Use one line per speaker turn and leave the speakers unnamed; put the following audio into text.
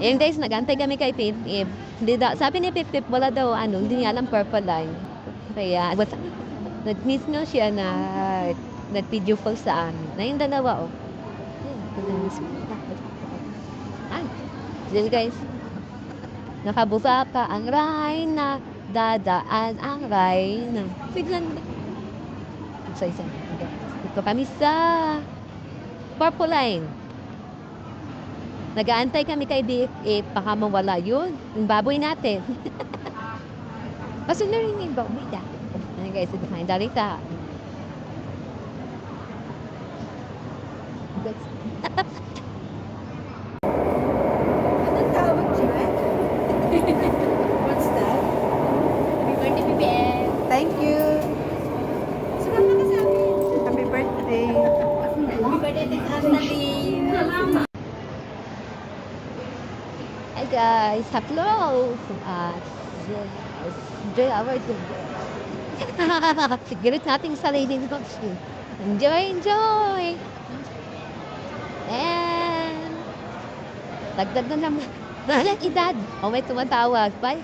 Ayun guys, nag-antay kami kay Pip-Pip. Hindi daw, sabi ni Pip-Pip, wala daw, hindi niya alam purple line. Kaya, nag-miss nyo siya na nag-video call sa amin. Na yung dalawa, oh. Ay, yun guys, nakabuka pa ang rain na dadaan ang rain. Biglang, isa-isa. Dito kami sa purple line. Nag-aantay kami kay BFF, baka mawala yun. Yung baboy natin. Kaso na rin yung baboy natin. Ano guys, ito kain darita.
Anong tawag dyan? What's that?
Happy birthday, BBM.
Thank you.
Sumama ka sa amin.
Happy birthday.
Happy birthday, Tis Annalyn. Salamat.
Hi guys, hello! Enjoy our Sigarit nating sarili notes. Enjoy, enjoy! And dagdag na naman. Edad. O may tumatawag. Bye.